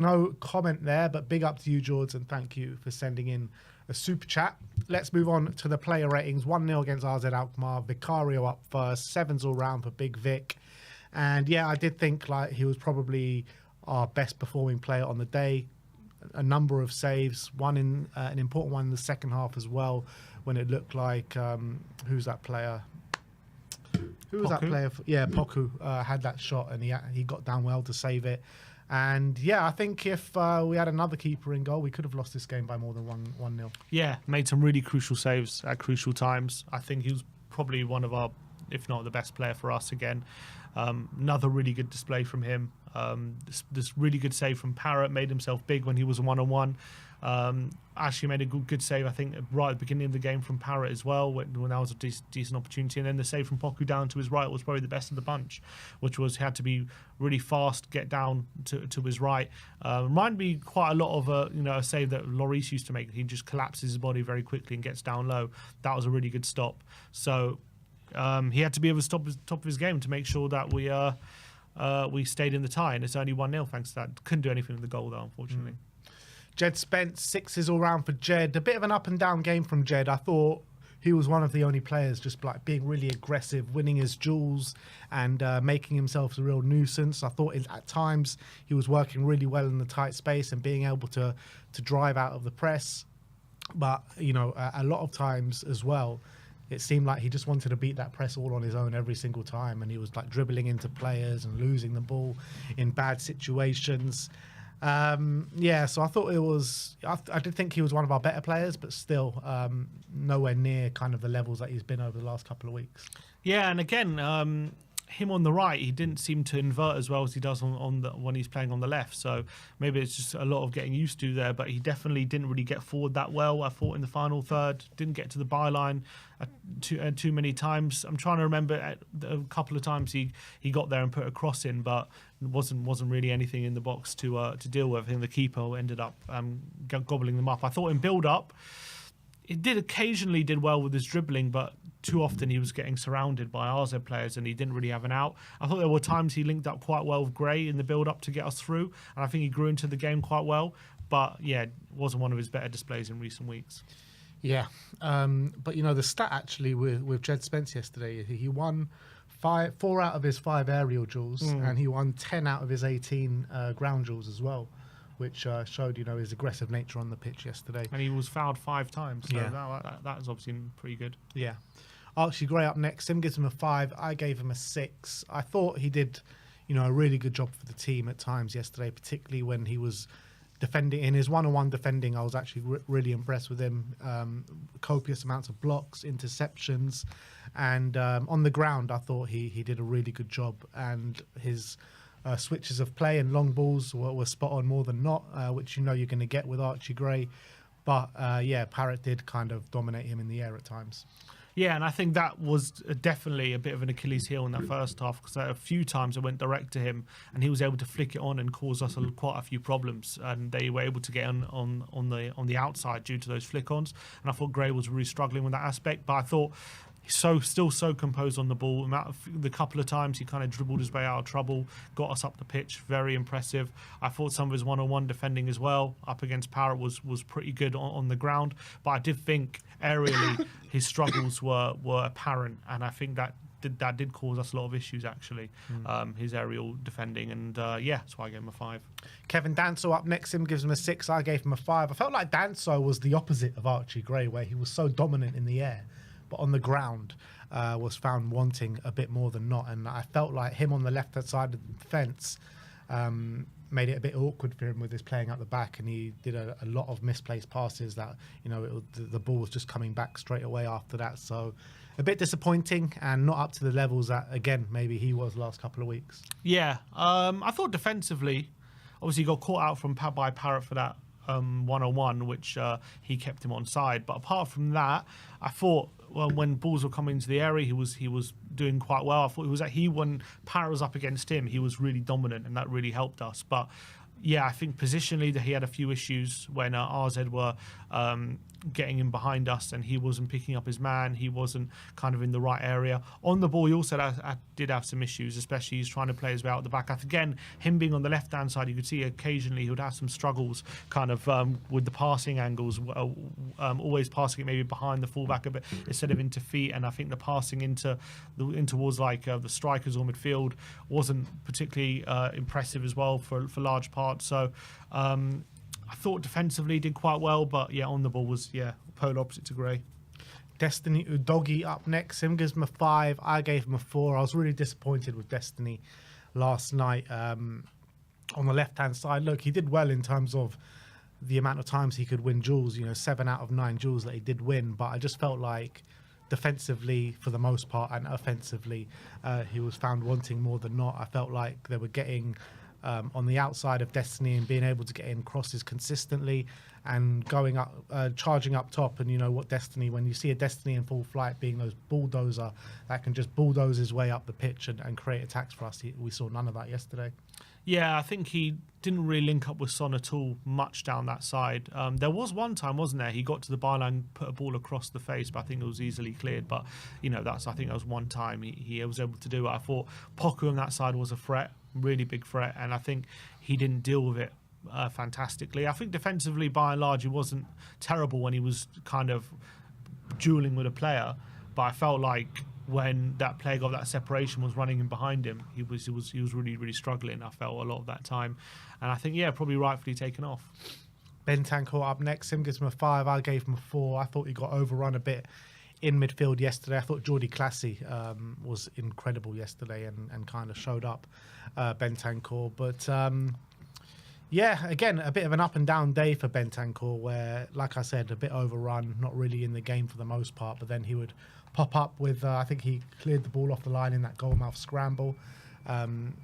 No comment there, but big up to you, George, and thank you for sending in a super chat. Let's move on to the player ratings. 1-0 against RZ Alkmaar. Vicario up first. 7s all round for Big Vic. And yeah, I did think like he was probably our best performing player on the day. A number of saves, one in an important one in the second half as well, when it looked like who's that player? Who was that player? Poku had that shot and he got down well to save it. And yeah, I think if we had another keeper in goal, we could have lost this game by more than 1-0. Yeah, made some really crucial saves at crucial times. I think he was probably one of our, if not the best player for us again. Another really good display from him. This really good save from Parrott, made himself big when he was a one-on-one. Actually made a good save, I think, right at the beginning of the game from Parrott as well, when that was a decent opportunity. And then the save from Poku down to his right was probably the best of the bunch, which was he had to be really fast, get down to his right. Reminded me quite a lot of a save that Lloris used to make. He just collapses his body very quickly and gets down low. That was a really good stop. So he had to be able to stop at the top of his game to make sure that we stayed in the tie, and it's only 1-0 thanks to that. Couldn't do anything with the goal though, unfortunately. Jed Spence, 6s all round for Jed. A bit of an up and down game from Jed. I thought he was one of the only players just like being really aggressive, winning his duels and making himself a real nuisance. I thought at times he was working really well in the tight space and being able to drive out of the press. But, a lot of times as well, it seemed like he just wanted to beat that press all on his own every single time. And he was like dribbling into players and losing the ball in bad situations. So I thought it was, I did think he was one of our better players, but still nowhere near kind of the levels that he's been over the last couple of weeks. Yeah, and again, him on the right, he didn't seem to invert as well as he does when he's playing on the left. So maybe it's just a lot of getting used to there, but he definitely didn't really get forward that well. I thought in the final third, didn't get to the byline too many times. I'm trying to remember a couple of times he got there and put a cross in, but wasn't really anything in the box to deal with. I think the keeper ended up gobbling them up. I thought in build-up, he occasionally did well with his dribbling, but too often he was getting surrounded by RZ players and he didn't really have an out. I thought there were times he linked up quite well with Gray in the build-up to get us through, and I think he grew into the game quite well. But yeah, it wasn't one of his better displays in recent weeks. Yeah, but the stat actually with Jed Spence yesterday, he won 4 out of his 5 aerial duels, and he won 10 out of his 18 ground duels as well, which showed, his aggressive nature on the pitch yesterday. And he was fouled 5 times, so that is obviously pretty good. Yeah. Archie Gray up next. Sim gives him a 5. I gave him a 6. I thought he did, a really good job for the team at times yesterday, particularly when he was defending. In his one-on-one defending, I was actually really impressed with him. Copious amounts of blocks, interceptions, and on the ground, I thought he did a really good job. And his switches of play and long balls were spot on more than not, which you're going to get with Archie Gray. But Parrott did kind of dominate him in the air at times. Yeah, and I think that was definitely a bit of an Achilles heel in that first half, because a few times it went direct to him and he was able to flick it on and cause us quite a few problems, and they were able to get on the outside due to those flick-ons, and I thought Gray was really struggling with that aspect, but I thought he's still so composed on the ball. The couple of times he kind of dribbled his way out of trouble, got us up the pitch, very impressive. I thought some of his one-on-one defending as well up against Parrott was pretty good on the ground, but I did think aerially his struggles were apparent, and I think that did cause us a lot of issues actually, his aerial defending, and that's why I gave him a 5. Kevin Danso up next, him gives him a 6. I gave him a 5. I felt like Danso was the opposite of Archie Gray, where he was so dominant in the air, but on the ground was found wanting a bit more than not. And I felt like him on the left-hand side of the fence made it a bit awkward for him with his playing out the back, and he did a lot of misplaced passes that, the ball was just coming back straight away after that. So a bit disappointing and not up to the levels that, again, maybe he was last couple of weeks. Yeah, I thought defensively, obviously he got caught out by Parrott for that one-on-one, which he kept him on side. But apart from that, I thought when balls were coming into the area, he was doing quite well. I thought when Parrott was up against him, he was really dominant, and that really helped us. But yeah, I think positionally that he had a few issues when RZ were getting in behind us, and he wasn't picking up his man. He wasn't kind of in the right area. On the ball, he also did have some issues, especially he's trying to play his way out at the back. Again, him being on the left-hand side, you could see occasionally he would have some struggles kind of with the passing angles, always passing it maybe behind the fullback a bit instead of into feet. And I think the passing in towards like the strikers or midfield wasn't particularly impressive as well for large parts. So I thought defensively did quite well, but yeah, on the ball was polar opposite to Gray. Destiny Udogie up next. Him gives him a 5. I gave him a 4. I was really disappointed with Destiny last night on the left-hand side. Look, he did well in terms of the amount of times he could win duels, 7 out of 9 duels that he did win, but I just felt like defensively for the most part and offensively he was found wanting more than not. I felt like they were getting on the outside of Destiny and being able to get in crosses consistently and going up, charging up top. And what Destiny, when you see a Destiny in full flight being those bulldozer that can just bulldoze his way up the pitch and create attacks for us, we saw none of that yesterday. Yeah, I think he didn't really link up with Son at all much down that side. There was one time, wasn't there? He got to the byline, put a ball across the face, but I think it was easily cleared. But, I think that was one time he was able to do it. I thought Poku on that side was a threat, really big threat, and I think he didn't deal with it fantastically. I think defensively, by and large, he wasn't terrible when he was kind of dueling with a player, but I felt like when that player got that separation, was running in behind him, he was really, really struggling. I felt a lot of that time, and I think probably rightfully taken off. Bentancur up next. Him gives him a 5. I gave him a 4. I thought he got overrun a bit in midfield yesterday. I thought Jordi Classy was incredible yesterday and kind of showed up Bentancur. But again, a bit of an up and down day for Bentancur where, like I said, a bit overrun, not really in the game for the most part, but then he would pop up with, I think he cleared the ball off the line in that goalmouth scramble.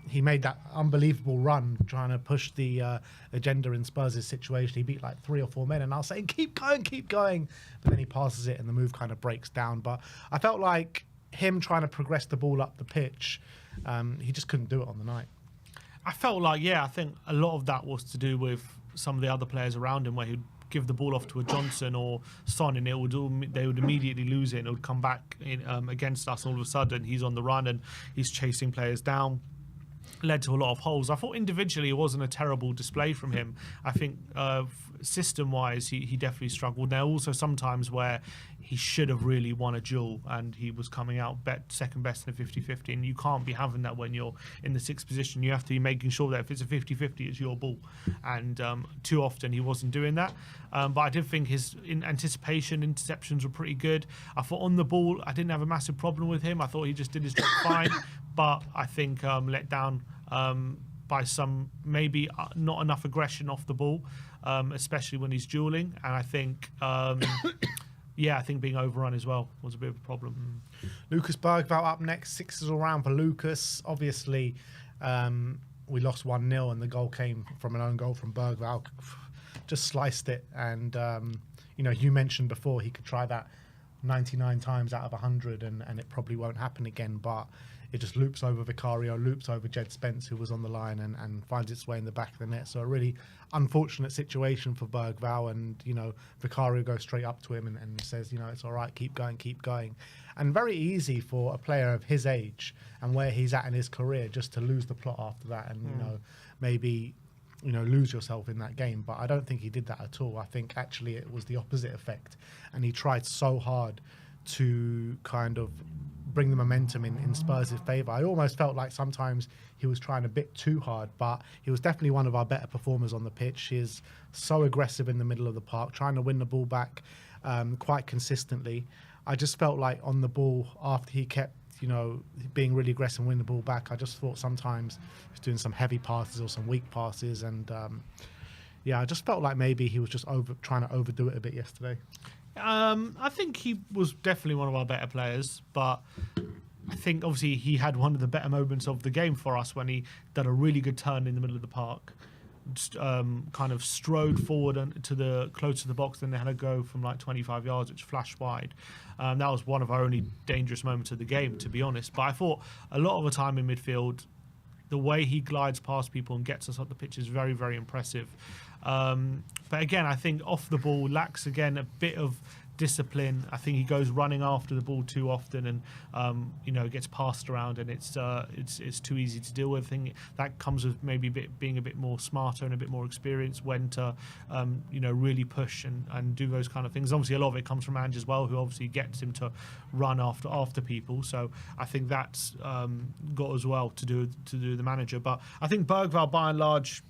He made that unbelievable run trying to push the agenda in Spurs' situation. He beat like 3 or 4 men, and I was saying, keep going. But then he passes it and the move kind of breaks down. But I felt like him trying to progress the ball up the pitch, he just couldn't do it on the night. I felt like, I think a lot of that was to do with some of the other players around him where he'd give the ball off to a Johnson or Son and they would immediately lose it and it would come back in, against us, and all of a sudden he's on the run and he's chasing players down. Led to a lot of holes. I thought individually it wasn't a terrible display from him. I think system-wise he definitely struggled. There are also some times where he should have really won a duel and he was coming out second best in a 50-50, and you can't be having that when you're in the 6th position. You have to be making sure that if it's a 50-50 it's your ball, and too often he wasn't doing that. But I did think his anticipation interceptions were pretty good. I thought on the ball I didn't have a massive problem with him. I thought he just did his job fine, but I think let down by some maybe not enough aggression off the ball, especially when he's dueling. And I think I think being overrun as well was a bit of a problem. Lucas Bergvall up next. 6s all round for Lucas. Obviously we lost 1-0 and the goal came from an own goal from Bergvall. Just sliced it, and you mentioned before he could try that 99 times out of 100 and it probably won't happen again, but it just loops over Vicario, loops over Jed Spence, who was on the line, and finds its way in the back of the net. So a really unfortunate situation for Bergvall, and Vicario goes straight up to him and says, it's all right, keep going. And very easy for a player of his age and where he's at in his career just to lose the plot after that and maybe lose yourself in that game. But I don't think he did that at all. I think actually it was the opposite effect, and he tried so hard to kind of bring the momentum in Spurs' favour. I almost felt like sometimes he was trying a bit too hard, but he was definitely one of our better performers on the pitch. He is so aggressive in the middle of the park, trying to win the ball back quite consistently. I just felt like on the ball, after he kept being really aggressive and winning the ball back, I just thought sometimes he was doing some heavy passes or some weak passes, and I just felt like maybe he was just trying to overdo it a bit yesterday. I think he was definitely one of our better players, but I think obviously he had one of the better moments of the game for us when he did a really good turn in the middle of the park, kind of strode forward close to the box, then they had a go from like 25 yards, which flashed wide. That was one of our only dangerous moments of the game, to be honest. But I thought a lot of the time in midfield, the way he glides past people and gets us up the pitch is very, very impressive. But again, I think off the ball lacks again a bit of discipline. I think he goes running after the ball too often, and it gets passed around, and it's too easy to deal with. I think that comes with maybe being a bit more smarter and a bit more experienced when to really push and do those kind of things. Obviously, a lot of it comes from Ange as well, who obviously gets him to run after people. So I think that's got as well to do the manager. But I think Bergvall, by and large,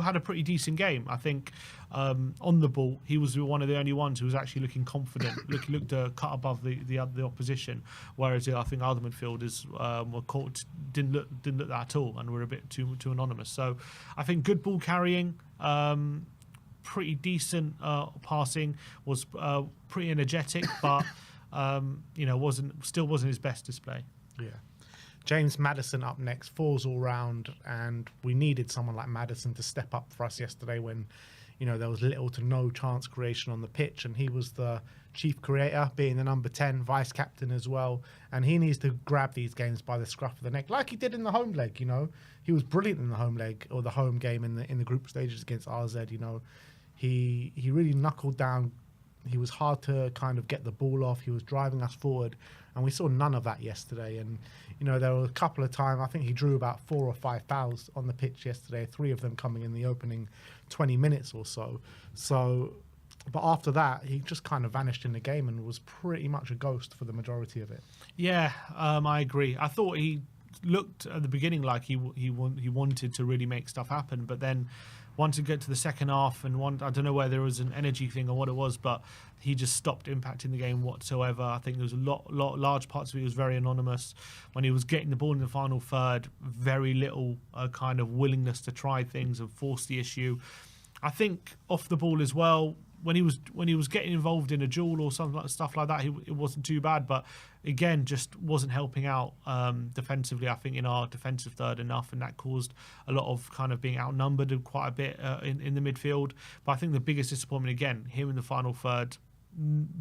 had a pretty decent game. I think on the ball, he was one of the only ones who was actually looking confident, looked to cut above the opposition. Whereas I think other midfielders were caught, didn't look that at all, and were a bit too anonymous. So I think good ball carrying, pretty decent passing, was pretty energetic, but wasn't his best display. Yeah. James Maddison up next, 4s all round, and we needed someone like Maddison to step up for us yesterday when, there was little to no chance creation on the pitch, and he was the chief creator, being the number 10, vice captain as well, and he needs to grab these games by the scruff of the neck, like he did in the home leg. He was brilliant in the home leg, or the home game in the group stages against RZ. He really knuckled down. He was hard to kind of get the ball off. He was driving us forward, and we saw none of that yesterday. And there were a couple of times, I think he drew about 4 or 5 fouls on the pitch yesterday, 3 of them coming in the opening 20 minutes or so. But after that, he just kind of vanished in the game and was pretty much a ghost for the majority of it. Yeah, I agree. I thought he looked at the beginning like he wanted to really make stuff happen, but then once you get to the second half, and I don't know whether there was an energy thing or what it was, but he just stopped impacting the game whatsoever. I think there was large parts of it. He was very anonymous. When he was getting the ball in the final third, very little kind of willingness to try things and force the issue. I think off the ball as well, when he was getting involved in a duel or something stuff like that, it wasn't too bad. But again, just wasn't helping out defensively. I think in our defensive third enough, and that caused a lot of kind of being outnumbered quite a bit in the midfield. But I think the biggest disappointment again, him in the final third,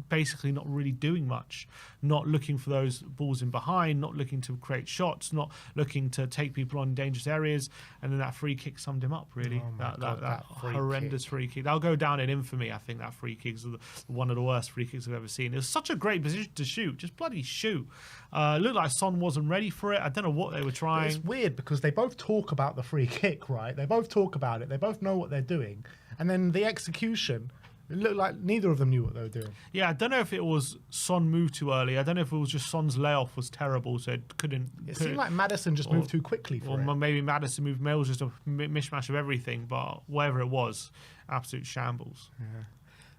basically not really doing much, not looking for those balls in behind, not looking to create shots, not looking to take people on dangerous areas, and then that free kick summed him up really. That horrendous free kick. That'll go down in infamy. I think that free kick is one of the worst free kicks I've ever seen. It was such a great position to shoot, just bloody shoot. It looked like Son wasn't ready for it. I don't know what they were trying. It's weird because they both talk about the free kick, right? They both talk about it. They both know what they're doing, and then the execution, it looked like neither of them knew what they were doing. Yeah, I don't know if it was Son moved too early. I don't know if it was just Son's layoff was terrible, so it couldn't. It seemed like Maddison just moved too quickly for it. Or maybe Maddison moved. Maybe it was just a mishmash of everything, but whatever it was, absolute shambles. Yeah.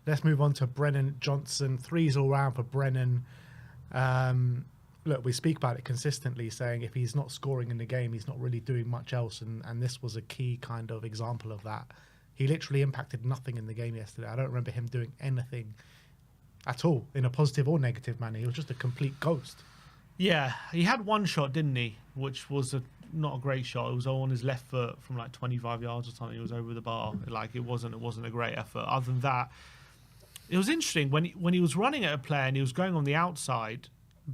Let's move on to Brennan Johnson. 3s all round for Brennan. Look, we speak about it consistently, saying if he's not scoring in the game, he's not really doing much else, and this was a key kind of example of that. He literally impacted nothing in the game yesterday. I don't remember him doing anything at all in a positive or negative manner. He was just a complete ghost. Yeah, he had one shot, didn't he? Which was not a great shot. It was on his left foot from like 25 yards or something. It was over the bar. Like it wasn't a great effort. Other than that, it was interesting when he was running at a player and he was going on the outside.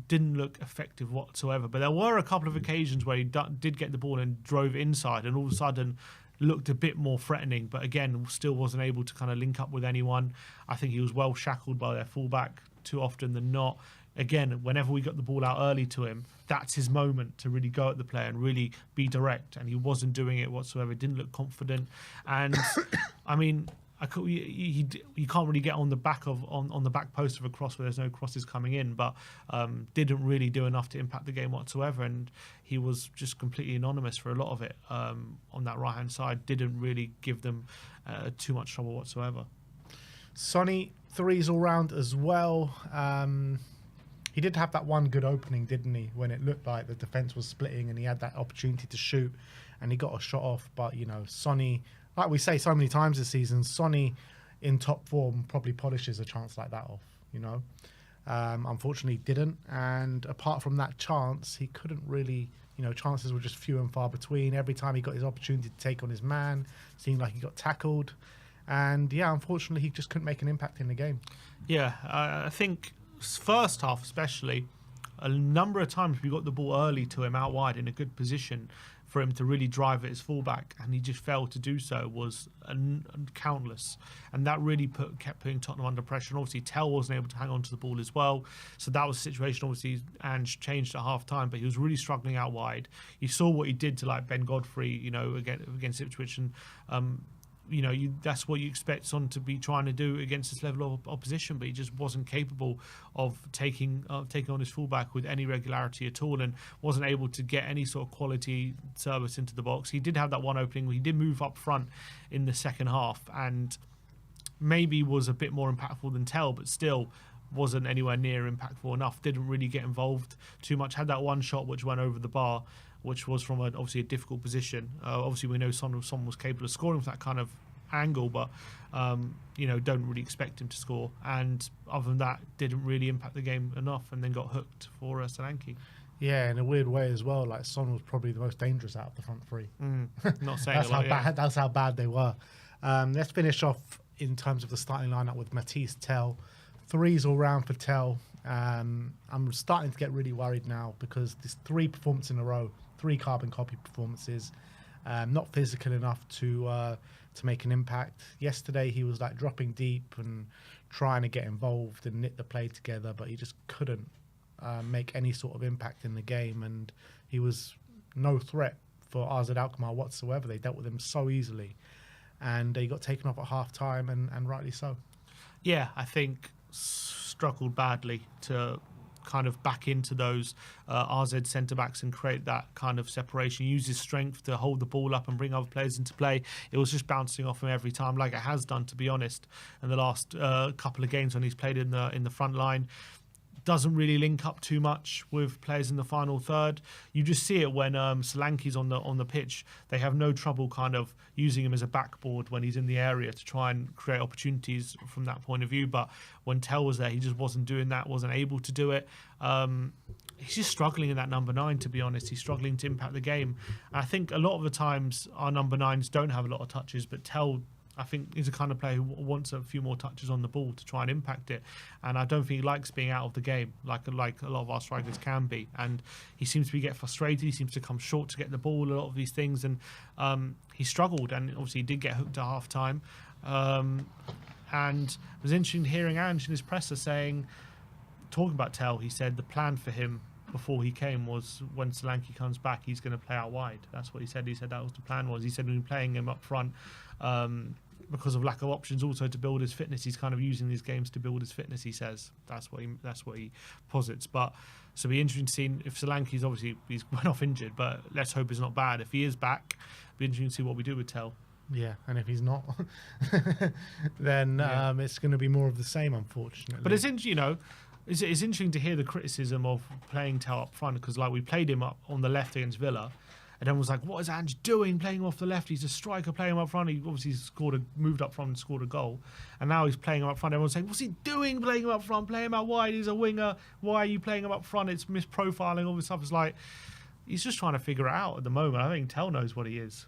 Didn't look effective whatsoever. But there were a couple of occasions where he did get the ball and drove inside, and all of a sudden looked a bit more threatening, but again still wasn't able to kind of link up with anyone. I think he was well shackled by their fullback too often than not. Again, whenever we got the ball out early to him, that's his moment to really go at the player and really be direct, and he wasn't doing it whatsoever. Didn't look confident, and I mean, you can't really get on the back post of a cross where there's no crosses coming in, but didn't really do enough to impact the game whatsoever, and he was just completely anonymous for a lot of it on that right hand side. Didn't really give them too much trouble whatsoever. Sonny, 3s all round as well. He did have that one good opening, didn't he, when it looked like the defence was splitting and he had that opportunity to shoot and he got a shot off. But Sonny, like we say so many times this season, Sonny in top form probably polishes a chance like that off, Unfortunately didn't, and apart from that chance, he couldn't really, chances were just few and far between. Every time he got his opportunity to take on his man, seemed like he got tackled, and unfortunately he just couldn't make an impact in the game. Yeah, I think first half especially, a number of times we got the ball early to him out wide in a good position for him to really drive at his fullback, and he just failed to do so, was countless. And that really kept putting Tottenham under pressure. And obviously, Tell wasn't able to hang on to the ball as well. So that was a situation, obviously, Ange changed at half-time, but he was really struggling out wide. You saw what he did to, like, Ben Godfrey, you know, against Ipswich, and you know, that's what you expect Son to be trying to do against this level of opposition, but he just wasn't capable of taking on his fullback with any regularity at all, and wasn't able to get any sort of quality service into the box. He did have that one opening where he did move up front in the second half, and maybe was a bit more impactful than Tell, but still wasn't anywhere near impactful enough. Didn't really get involved too much. Had that one shot which went over the bar, which was from obviously a difficult position. Obviously, we know Son was capable of scoring with that kind of angle, but you know, don't really expect him to score. And other than that, didn't really impact the game enough, and then got hooked for Solanke. Yeah, in a weird way as well. Like, Son was probably the most dangerous out of the front three. Not saying that's a lot, how bad. That's how bad they were. Let's finish off in terms of the starting lineup with Matisse, Tell. Threes all round for Tell. I'm starting to get really worried now, because there's 3 performances in a row, 3 carbon copy performances, not physical enough to make an impact. Yesterday he was like dropping deep and trying to get involved and knit the play together, but he just couldn't make any sort of impact in the game, and he was no threat for AZ Alkmaar whatsoever. They dealt with him so easily, and he got taken off at half time, and rightly so. Yeah, I think struggled badly to kind of back into those RZ centre-backs and create that kind of separation, use his strength to hold the ball up and bring other players into play. It was just bouncing off him every time, like it has done, to be honest, in the last couple of games when he's played in the front line. Doesn't really link up too much with players in the final third. You just see it when Solanke's on the pitch. They have no trouble kind of using him as a backboard when he's in the area to try and create opportunities from that point of view. But when Tell was there, he just wasn't doing that, wasn't able to do it. He's just struggling in that number 9, to be honest. He's struggling to impact the game. And I think a lot of the times our number 9s don't have a lot of touches, but Tell, I think, is a kind of player who wants a few more touches on the ball to try and impact it. And I don't think he likes being out of the game like a lot of our strikers can be. And he seems to get frustrated. He seems to come short to get the ball, a lot of these things. And he struggled, and obviously he did get hooked at half time. And it was interesting hearing Ange in his presser talking about Tell. He said the plan for him before he came was when Solanke comes back, he's going to play out wide. That's what he said. He said that was the plan. He said we've been playing him up front because of lack of options, also to build his fitness. He's kind of using these games to build his fitness, he says. That's what he posits. But so it'll be interesting to see if Solanke's, obviously he's went off injured, but let's hope it's not bad. If he is back, it'll be interesting to see what we do with Tell. Yeah, and if he's not, then it's going to be more of the same, unfortunately. But it's interesting, you know, it's interesting to hear the criticism of playing Tell up front, because like we played him up on the left against Villa, and everyone was like, what is Ange doing playing him off the left? He's a striker, playing him up front. He obviously moved up front and scored a goal, and now he's playing him up front. Everyone's saying, what's he doing playing him up front? Play him out wide, he's a winger. Why are you playing him up front? It's misprofiling, all this stuff. It's like, he's just trying to figure it out at the moment. I think Tell knows what he is.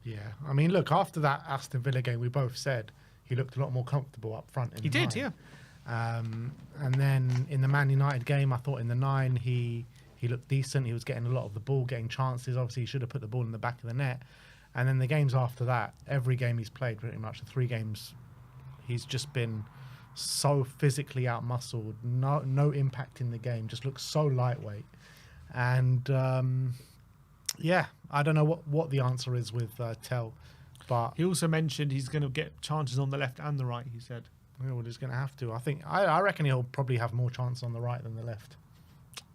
Yeah, I mean, look, after that Aston Villa game, we both said he looked a lot more comfortable up front. He did, yeah. And then in the Man United game, I thought in the 9 he looked decent. He was getting a lot of the ball, getting chances. Obviously, he should have put the ball in the back of the net. And then the games after that, every game he's played, pretty much the 3 games, he's just been so physically out-muscled, no impact in the game, just looks so lightweight. And yeah, I don't know what the answer is with Tell, but he also mentioned he's going to get chances on the left and the right, he said. Well, he's going to have to. I reckon he'll probably have more chance on the right than the left.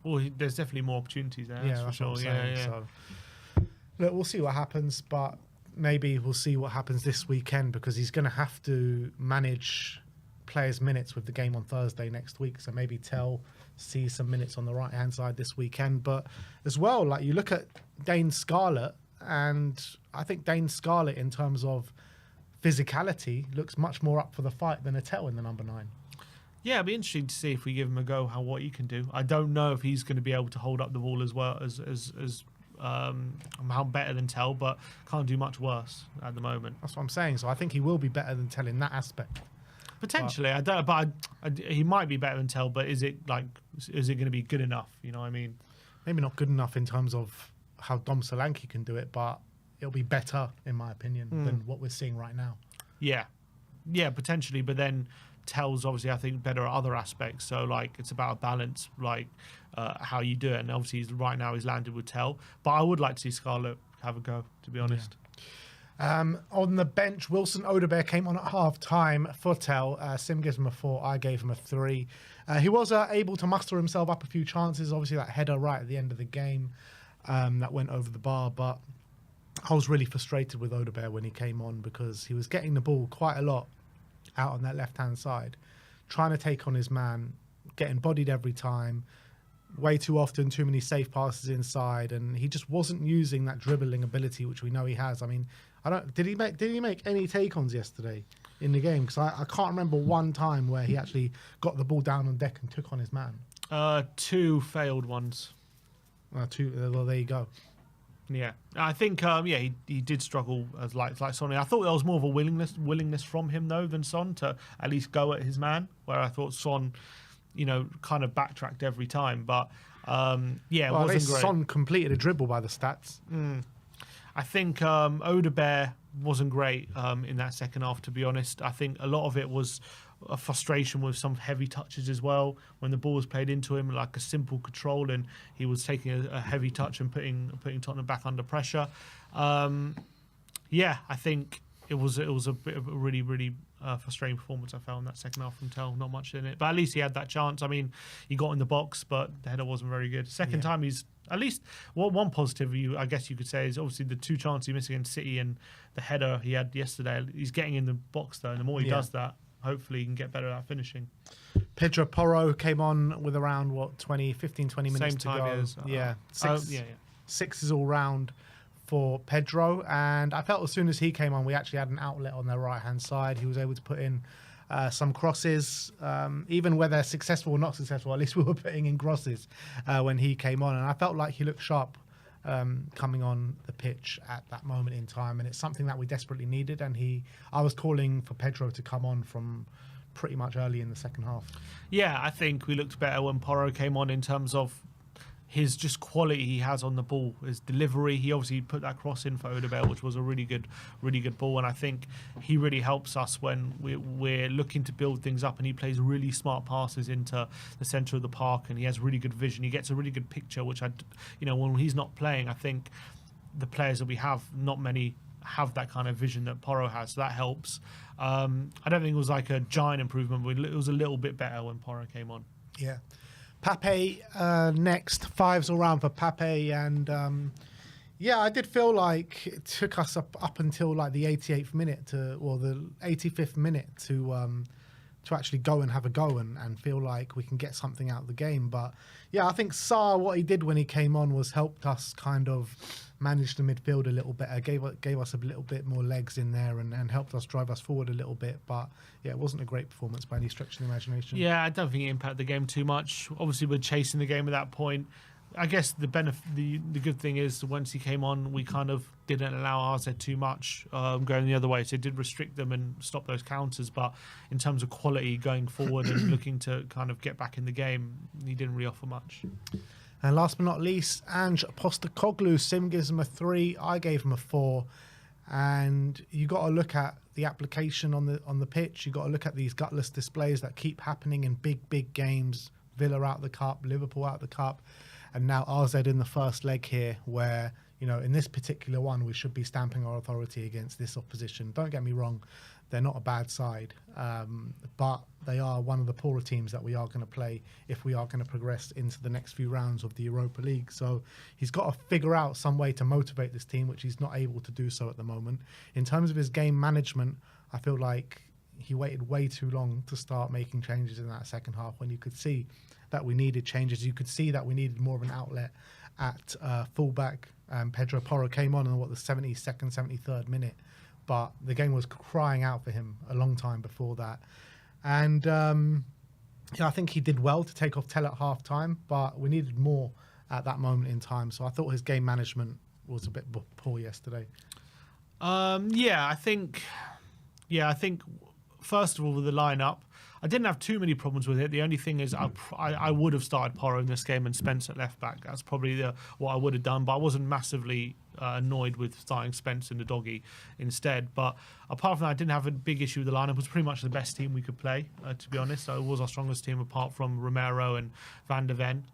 Well, there's definitely more opportunities there. Yeah, that's for what sure. I'm saying. Yeah. So, look, we'll see what happens, but maybe we'll see what happens this weekend, because he's going to have to manage players' minutes with the game on Thursday next week. So maybe Tell sees some minutes on the right-hand side this weekend. But as well, like, you look at Dane Scarlett, and I think Dane Scarlett, in terms of physicality, looks much more up for the fight than a Tell in the number 9. Yeah, it'll be interesting to see if we give him a go, what he can do. I don't know if he's going to be able to hold up the ball as well as how better than Tell, but can't do much worse at the moment. That's what I'm saying. So I think he will be better than Tell in that aspect. Potentially, I don't. But he might be better than Tell. But is it going to be good enough? You know what I mean? Maybe not good enough in terms of how Dom Solanke can do it, but it'll be better, in my opinion, than what we're seeing right now. Yeah, potentially, but then Tell's obviously, I think, better at other aspects. So, like, it's about a balance, like how you do it. And obviously, right now he's landed with Tell. But I would like to see Scarlett have a go, to be honest. On the bench, Wilson Odobert came on at half-time for Tell. Sim gives him a 4. I gave him a 3. He was able to muster himself up a few chances. Obviously, that header right at the end of the game that went over the bar. But I was really frustrated with Odobert when he came on because he was getting the ball quite a lot out on that left-hand side, trying to take on his man, getting bodied every time, way too often, too many safe passes inside, and he just wasn't using that dribbling ability, which we know he has. I mean, did he make any take-ons yesterday in the game? Because I can't remember one time where he actually got the ball down on deck and took on his man. 2 failed ones. Well, there you go. Yeah, I think he did struggle as like Son. I thought there was more of a willingness from him though than Son to at least go at his man. Where I thought Son, kind of backtracked every time. But it wasn't great. Son completed a dribble by the stats. I think Odobert wasn't great in that second half. To be honest, I think a lot of it was a frustration with some heavy touches as well when the ball was played into him, like a simple control, and he was taking a heavy touch and putting Tottenham back under pressure. I think it was a bit of a really, really frustrating performance I found that second half from Tell. Not much in it, but at least he had that chance. I mean, he got in the box, but the header wasn't very good. Second time he's at least one positive I guess you could say is obviously the 2 chances he missed against City and the header he had yesterday. He's getting in the box though, and the more he does that, hopefully he can get better at finishing. Pedro Porro came on with around 15, 20 minutes Same time to go. 6 is all round for Pedro, and I felt as soon as he came on, we actually had an outlet on their right hand side. He was able to put in some crosses, even whether successful or not successful. At least we were putting in crosses when he came on, and I felt like he looked sharp coming on the pitch at that moment in time, and it's something that we desperately needed. And I was calling for Pedro to come on from pretty much early in the second half. Yeah, I think we looked better when Porro came on in terms of his just quality he has on the ball, his delivery. He obviously put that cross in for Odobert, which was a really good ball, and I think he really helps us when we're looking to build things up, and he plays really smart passes into the centre of the park, and he has really good vision. He gets a really good picture, which when he's not playing, I think the players that we have, not many have that kind of vision that Porro has, so that helps. I don't think it was like a giant improvement, but it was a little bit better when Porro came on. Yeah. Pape next, 5s all round for Pape, and I did feel like it took us up until like the 88th minute the 85th minute to actually go and have a go and feel like we can get something out of the game. But I think Sarr, what he did when he came on was helped us kind of manage the midfield a little better, gave us a little bit more legs in there and helped us drive us forward a little bit. But it wasn't a great performance by any stretch of the imagination. Yeah, I don't think it impacted the game too much. Obviously, we're chasing the game at that point. I guess the good thing is once he came on, we kind of didn't allow RZ too much going the other way, so it did restrict them and stop those counters. But in terms of quality going forward and looking to kind of get back in the game, he didn't really offer much. And last but not least, Ange Postecoglou. Sim gives him a 3. I gave him a 4. And you got to look at the application on the pitch. You got to look at these gutless displays that keep happening in big games. Villa out the cup, Liverpool out the cup, and now RZ in the first leg here, where in this particular one we should be stamping our authority against this opposition. Don't get me wrong, they're not a bad side, but they are one of the poorer teams that we are going to play if we are going to progress into the next few rounds of the Europa League. So he's got to figure out some way to motivate this team, which he's not able to do so at the moment. In terms of his game management, I feel like he waited way too long to start making changes in that second half when you could see that we needed changes. You could see that we needed more of an outlet at fullback. Pedro Porro came on in the 72nd, 73rd minute, but the game was crying out for him a long time before that. And I think he did well to take off Tell at half time, but we needed more at that moment in time. So I thought his game management was a bit poor yesterday. I think first of all, with the lineup, I didn't have too many problems with it. The only thing is I would have started Porro in this game and Spence at left back. That's probably what I would have done, but I wasn't massively annoyed with starting Spence and Udogie instead. But apart from that, I didn't have a big issue with the lineup. It was pretty much the best team we could play, to be honest. So it was our strongest team apart from Romero and Van der Ven.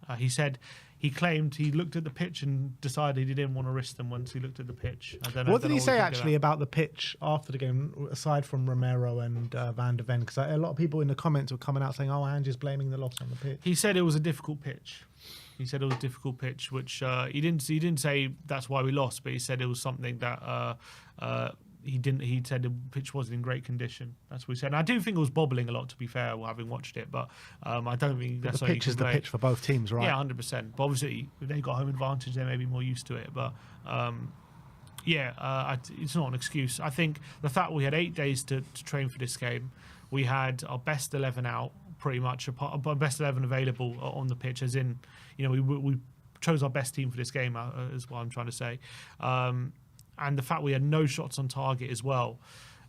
He claimed he looked at the pitch and decided he didn't want to risk them once he looked at the pitch. What did he say actually about the pitch after the game, aside from Romero and Van der Ven? Because a lot of people in the comments were coming out saying, "Oh, Ange's blaming the loss on the pitch." He said it was a difficult pitch. He said it was a difficult pitch, which he didn't say that's why we lost, but he said it was something that he didn't. He said the pitch wasn't in great condition. That's what he said. And I do think it was bobbling a lot, to be fair, having watched it. But I don't think that's the pitch is the pitch for both teams, right? Yeah, 100%. But obviously, if they got home advantage, they may be more used to it. But it's not an excuse. I think the fact we had 8 days to train for this game, we had our best 11 out, pretty much, our best 11 available on the pitch. As in, we chose our best team for this game, is what I'm trying to say. And the fact we had no shots on target as well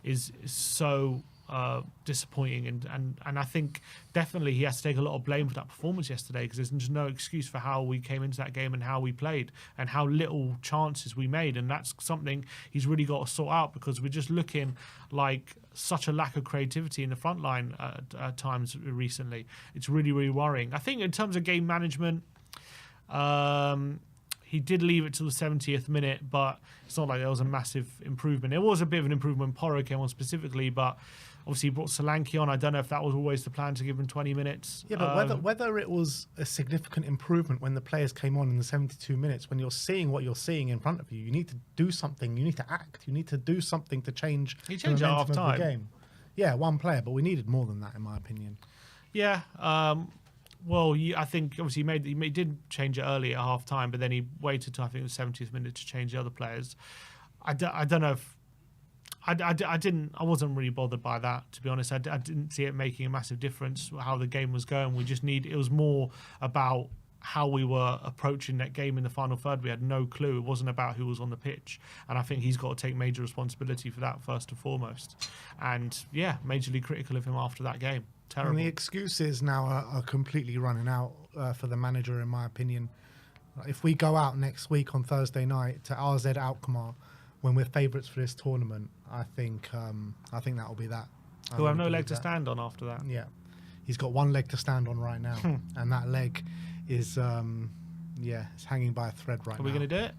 is so disappointing. And I think definitely he has to take a lot of blame for that performance yesterday, because there's just no excuse for how we came into that game and how we played and how little chances we made. And that's something he's really got to sort out, because we're just looking like such a lack of creativity in the front line at times recently. It's really, really worrying. I think in terms of game management, he did leave it till the 70th minute, but it's not like there was a massive improvement. There was a bit of an improvement when Porro came on specifically, but obviously he brought Solanke on. I don't know if that was always the plan, to give him 20 minutes. Yeah, but whether it was a significant improvement when the players came on in the 72 minutes, when you're seeing what you're seeing in front of you, you need to do something. You need to act. You need to do something to change the momentum at half-time of the game. Yeah, one player, but we needed more than that, in my opinion. Yeah, I think obviously he did change it early at half time, but then he waited till I think the 70th minute to change the other players. I don't know if I wasn't really bothered by that, to be honest. I didn't see it making a massive difference how the game was going. It was more about how we were approaching that game in the final third. We had no clue. It wasn't about who was on the pitch, and I think he's got to take major responsibility for that first and foremost. And yeah, majorly critical of him after that game. Terrible. And the excuses now are completely running out for the manager, in my opinion. If we go out next week on Thursday night to RZ Alkmaar when we're favourites for this tournament, I think that will be that. We'll have no leg to stand on after that. Yeah, he's got one leg to stand on right now, and that leg is it's hanging by a thread right now. Are we going to do it?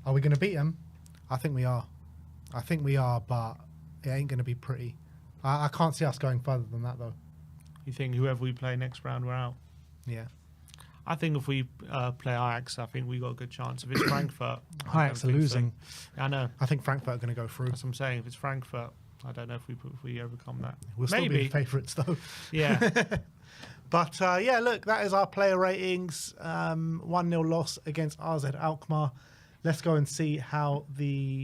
Are we going to beat him? I think we are. But it ain't going to be pretty. I can't see us going further than that, though. You think whoever we play next round, we're out? Yeah. I think if we play Ajax, I think we got a good chance. If it's Frankfurt, Ajax are losing. So. I know. I think Frankfurt are going to go through. That's what I'm saying. If it's Frankfurt, I don't know if we overcome that. We'll still be favourites, though. Yeah. But look, that is our player ratings. 1-0 loss against RZ Alkmaar. Let's go and see how the